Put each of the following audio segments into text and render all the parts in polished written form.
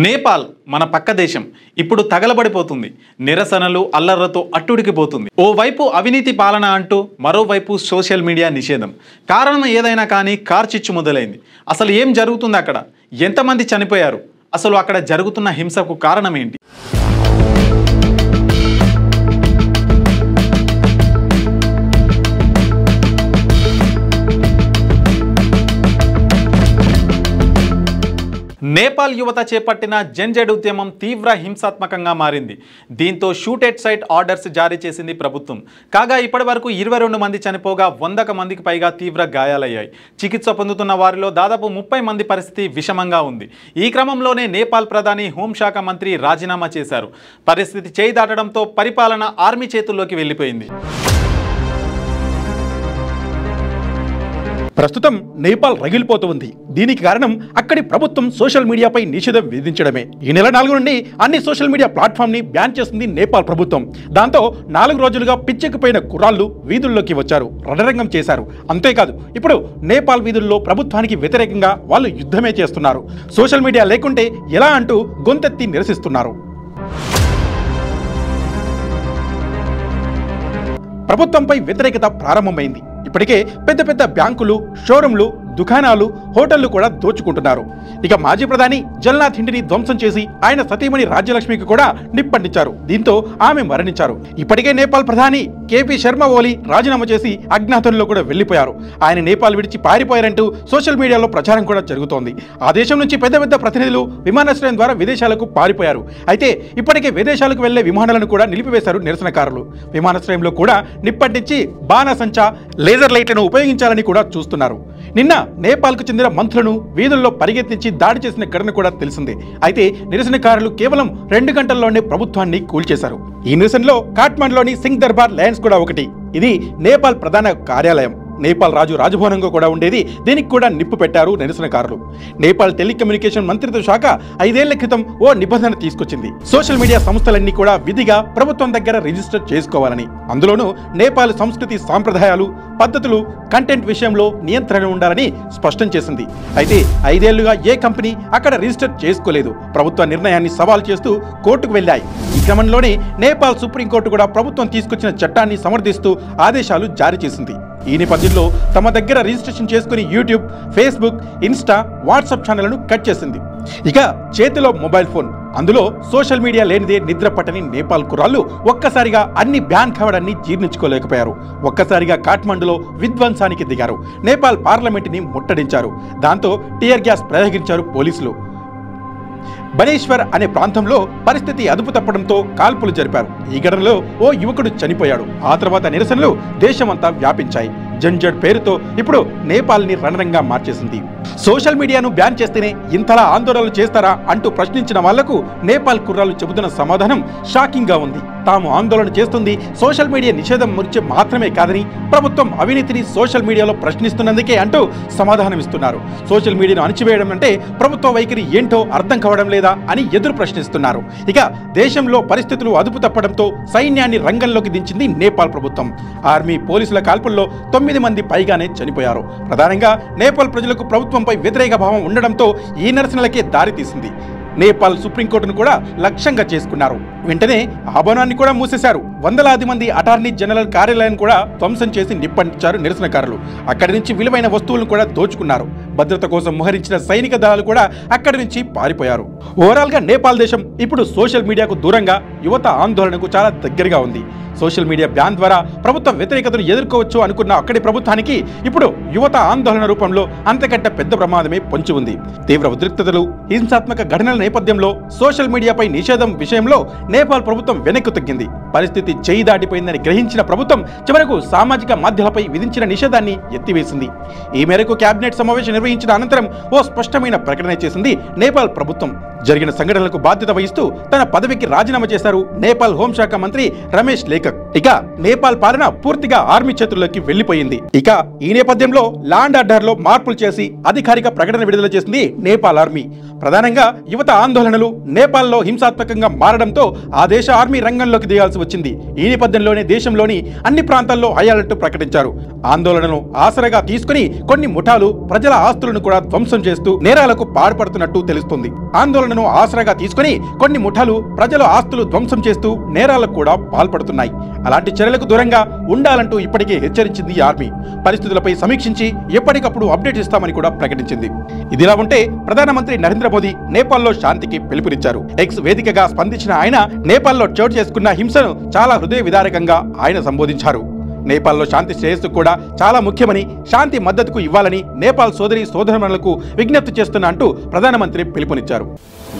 నేపాల్ మన పక్క దేశం ఇప్పుడు తగలబడిపోతుంది. నిరసనలు అల్లర్లతో అట్టుడికిపోతుంది. ఓవైపు అవినీతి పాలన అంటూ మరోవైపు సోషల్ మీడియా నిషేధం. కారణం ఏదైనా కానీ కార్చిచ్చు మొదలైంది. అసలు ఏం జరుగుతుంది అక్కడ? ఎంతమంది చనిపోయారు? అసలు అక్కడ జరుగుతున్న హింసకు కారణం ఏంటి? నేపాల్ యువత చేపట్టిన జన్జడ్ ఉద్యమం తీవ్ర హింసాత్మకంగా మారింది. దీంతో షూట్ ఎట్ సైట్ ఆర్డర్స్ జారీ చేసింది ప్రభుత్వం. కాగా ఇప్పటి వరకు 22 మంది చనిపోగా 100 మందికి పైగా తీవ్ర గాయాలయ్యాయి. చికిత్స పొందుతున్న వారిలో దాదాపు 30 మంది పరిస్థితి విషమంగా ఉంది. ఈ క్రమంలోనే నేపాల్ ప్రధాని హోంశాఖ మంత్రి రాజీనామా చేశారు. పరిస్థితి చేయి దాటడంతో పరిపాలన ఆర్మీ చేతుల్లోకి వెళ్ళిపోయింది. ప్రస్తుతం నేపాల్ రగిలిపోతూ ఉంది. దీనికి కారణం అక్కడి ప్రభుత్వం సోషల్ మీడియాపై నిషేధం విధించడమే. ఈ నెల 4 నుండి అన్ని సోషల్ మీడియా ప్లాట్ఫామ్ని బ్యాన్ చేస్తుంది నేపాల్ ప్రభుత్వం. దాంతో 4 రోజులుగా పిచ్చెక్కిపోయిన కుర్రాళ్ళు వీధుల్లోకి వచ్చారు, రణరంగం చేశారు. అంతేకాదు ఇప్పుడు నేపాల్ వీధుల్లో ప్రభుత్వానికి వ్యతిరేకంగా వాళ్ళు యుద్ధమే చేస్తున్నారు. సోషల్ మీడియా లేకుంటే ఎలా అంటూ గొంతెత్తి నిరసిస్తున్నారు. ప్రభుత్వంపై వ్యతిరేకత ప్రారంభమైంది. ఇప్పటికే పెద్ద పెద్ద బ్యాంకులు, షోరూంలు, దుకాణాలు, హోటళ్లు కూడా దోచుకుంటున్నారు. ఇక మాజీ ప్రధాని జగన్నాథ్ ఇంటిని ధ్వంసం చేసి ఆయన సతీమణి రాజ్యలక్ష్మికి కూడా నిప్పంటించారు. దీంతో ఆమె మరణించారు. ఇప్పటికే నేపాల్ ప్రధాని కేపీ శర్మ ఓలీ రాజీనామా చేసి అజ్ఞాతంలో కూడా వెళ్లిపోయారు. ఆయన నేపాల్ విడిచి పారిపోయారంటూ సోషల్ మీడియాలో ప్రచారం కూడా జరుగుతోంది. ఆ దేశం నుంచి పెద్ద పెద్ద ప్రతినిధులు విమానాశ్రయం ద్వారా విదేశాలకు పారిపోయారు. అయితే ఇప్పటికే విదేశాలకు వెళ్లే విమానాలను కూడా నిలిపివేశారు నిరసనకారులు. విమానాశ్రయంలో కూడా నిప్పంటించి బాణాసంచా, లేజర్ లైట్లను ఉపయోగించాలని కూడా చూస్తున్నారు. నిన్న నేపాల్కు చెందిన మంత్రులను వీధుల్లో పరిగెత్తించి దాడి చేసిన ఘటన కూడా తెలిసిందే. అయితే నిరసనకారులు కేవలం 2 గంటల్లోనే ప్రభుత్వాన్ని కూల్చేశారు. ఈ నిరసనలో కాఠ్మండ్లోని సింగ్ దర్బార్ లయన్స్ కూడా ఒకటి. ఇది నేపాల్ ప్రధాన కార్యాలయం. నేపాల్ రాజు రాజభవనంగా కూడా ఉండేది. దీనికి కూడా నిప్పు పెట్టారు నిరసనకారులు. నేపాల్ టెలికమ్యూనికేషన్ మంత్రిత్వ శాఖ 5 ఏళ్ల క్రితం ఓ నిబంధన తీసుకొచ్చింది. సోషల్ మీడియా సంస్థలన్నీ కూడా విధిగా ప్రభుత్వం దగ్గర రిజిస్టర్ చేసుకోవాలని. అందులోనూ నేపాల్ సంస్కృతి, సాంప్రదాయాలు, పద్ధతులు, కంటెంట్ విషయంలో నియంత్రణ ఉండాలని స్పష్టం చేసింది. అయితే 5 ఏళ్లుగా ఏ కంపెనీ అక్కడ రిజిస్టర్ చేసుకోలేదు. ప్రభుత్వ నిర్ణయాన్ని సవాల్ చేస్తూ కోర్టుకు వెళ్లాయి. ఈ క్రమంలోనే నేపాల్ సుప్రీంకోర్టు కూడా ప్రభుత్వం తీసుకొచ్చిన చట్టాన్ని సమర్థిస్తూ ఆదేశాలు జారీ చేసింది. ఈ నేపథ్యంలో తమ దగ్గర రిజిస్ట్రేషన్ చేసుకుని యూట్యూబ్, ఫేస్బుక్, ఇన్స్టా, వాట్సాప్ ఛానళ్లను కట్ చేసింది. ఇక చేతిలో మొబైల్ ఫోన్, అందులో సోషల్ మీడియా లేనిదే నిద్ర పట్టని నేపాల్ కుర్రాళ్ళు ఒక్కసారిగా అన్ని బ్యాన్ కావడాన్ని జీర్ణించుకోలేకపోయారు. ఒక్కసారిగా కాఠ్మండులో విధ్వంసానికి దిగారు. నేపాల్ పార్లమెంటుని ముట్టడించారు. దాంతో టియర్ గ్యాస్ ప్రయోగించారు పోలీసులు. బనేశ్వర్ అనే ప్రాంతంలో పరిస్థితి అదుపు తప్పడంతో కాల్పులు జరిపారు. ఈ ఘటనలో ఓ యువకుడు చనిపోయాడు. ఆ తర్వాత నిరసనలు దేశమంతా వ్యాపించాయి. జన్జడ్ పేరుతో ఇప్పుడు నేపాల్ని రణరంగా మార్చేసింది. సోషల్ మీడియాను బ్యాన్ చేస్తేనే ఇంతలా ఆందోళనలు చేస్తారా అంటూ ప్రశ్నించిన వాళ్లకు నేపాల్ కుర్రాలు చెబుతున్న సమాధానం షాకింగ్ గా ఉంది. తాము ఆందోళన చేస్తుంది సోషల్ మీడియా నిషేధం గురించి మాత్రమే కాదని, ప్రభుత్వం అవినీతిని సోషల్ మీడియాలో ప్రశ్నిస్తున్నందుకే అంటూ సమాధానం ఇస్తున్నారు. సోషల్ మీడియాను అణిచివేయడం అంటే ప్రభుత్వ వైఖరి ఏంటో అర్థం కావడం లేదా అని ఎదురు ప్రశ్నిస్తున్నారు. ఇక దేశంలో పరిస్థితులు అదుపు తప్పడంతో సైన్యాన్ని రంగంలోకి దించింది నేపాల్ ప్రభుత్వం. ఆర్మీ, పోలీసుల కాల్పుల్లో 9 మంది పైగానే చనిపోయారు. ప్రధానంగా నేపాల్ ప్రజలకు ప్రభుత్వంపై వ్యతిరేక భావం ఉండడంతో ఈ నిరసనలకే దారితీసింది. నేపాల్ సుప్రీంకోర్టును కూడా లక్ష్యంగా చేసుకున్నారు. వెంటనే ఆ భవనాన్ని కూడా మూసేశారు. వందలాది మంది అటార్నీ జనరల్ కార్యాలయాన్ని కూడా ధ్వంసం చేసి నిప్పంటించారు నిరసనకారులు. అక్కడి నుంచి విలువైన వస్తువులను కూడా దోచుకున్నారు. భద్రత కోసం మోహరించిన సైనిక దళాలు కూడా అక్కడి నుంచి పారిపోయారు. ఓవరాల్ గా నేపాల్ దేశం ఇప్పుడు సోషల్ మీడియాకు దూరంగా, యువత ఆందోళనకు చాలా దగ్గరగా ఉంది. సోషల్ మీడియా బ్యాన్ ద్వారా ప్రభుత్వ వ్యతిరేకతను ఎదుర్కోవచ్చు అనుకున్న అక్కడి ప్రభుత్వానికి ఇప్పుడు యువత ఆందోళన రూపంలో అంతకంటే పెద్ద ప్రమాదమే పొంచి ఉంది. తీవ్ర ఉద్రిక్తతలు, హింసాత్మక ఘటనల నేపథ్యంలో సోషల్ మీడియాపై నిషేధం విషయంలో నేపాల్ ప్రభుత్వం వెనక్కు తగ్గింది. పరిస్థితి చేయి దాటిపోయిందని గ్రహించిన ప్రభుత్వం చివరకు సామాజిక మాధ్యమాలపై విధించిన నిషేధాన్ని ఎత్తివేసింది. ఈ మేరకు కేబినెట్ సమావేశం నిర్వహించిన అనంతరం ఓ స్పష్టమైన ప్రకటన చేసింది నేపాల్ ప్రభుత్వం. జరిగిన సంఘటనలకు బాధ్యత వహిస్తూ తన పదవికి రాజీనామా చేశారు నేపాల్ హోంశాఖ మంత్రి రమేష్ లేఖక్. ఇక నేపాల్ పాలన పూర్తిగా ఆర్మీ చేతుల్లోకి వెళ్లిపోయింది. ఇక ఈ నేపథ్యంలో లాండ్ ఆర్డర్ లో మార్పులు చేసి అధికారిక ప్రకటన విడుదల చేసింది నేపాల్ ఆర్మీ. ప్రధానంగా యువత ఆందోళనలు నేపాల్లో హింసాత్మకంగా మారడంతో ఆ దేశ ఆర్మీ రంగంలోకి దిగాల్సి వచ్చింది. ఈ నేపథ్యంలోనే దేశంలోని అన్ని ప్రాంతాల్లో హై అలర్ట్ ప్రకటించారు. ఆందోళనను ఆసరగా తీసుకుని కొన్ని ముఠాలు ప్రజల ఆస్తులను కూడా ధ్వంసం చేస్తూ నేరాలకు పాల్పడుతున్నట్టు తెలుస్తుంది. ఆందోళన హింసను ఆసరాగా తీసుకుని కొన్ని ముఠాలు ప్రజల ఆస్తులు ధ్వంసం చేస్తూ నేరాలకు కూడా పాల్పడుతున్నాయి. అలాంటి చర్యలకు దూరంగా ఉండాలంటూ ఇప్పటికే హెచ్చరించింది ఆర్మీ. పరిస్థితులపై సమీక్షించి ఎప్పటికప్పుడు అప్డేట్ ఇస్తామని కూడా ప్రకటించింది. ఇదిలా ఉంటే ప్రధానమంత్రి నరేంద్ర మోదీ నేపాల్లో శాంతికి పిలుపునిచ్చారు. ఎక్స్ వేదికగా స్పందించిన ఆయన నేపాల్లో చోటు చేసుకున్న హింసను చాలా హృదయ విదారకంగా ఆయన సంబోధించారు. నేపాల్లో శాంతి శ్రేయస్సు కూడా చాలా ముఖ్యమని, శాంతి మద్దతుకు ఇవ్వాలని నేపాల్ సోదరి సోదరులకు విజ్ఞప్తి చేస్తున్నా అంటూ ప్రధానమంత్రి పిలుపునిచ్చారు.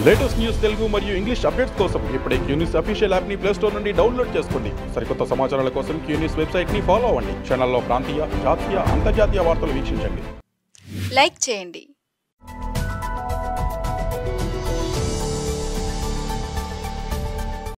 లేటెస్ట్ న్యూస్ తెలుగు మరియు ఇంగ్లీష్ అప్డేట్స్ కోసం ఇప్పుడే క్యూన్యూస్ అఫీషియల్ యాప్ ని ప్లే స్టోర్ నుండి డౌన్లోడ్ చేసుకోండి. సరికొత్త సమాచారాల కోసం క్యూన్యూస్ వెబ్సైట్ ని ఫాలో అవ్వండి. ఛానల్లో ప్రాంతీయ, జాతీయ, అంతర్జాతీయ వార్తలు వీక్షించండి. లైక్ చేయండి.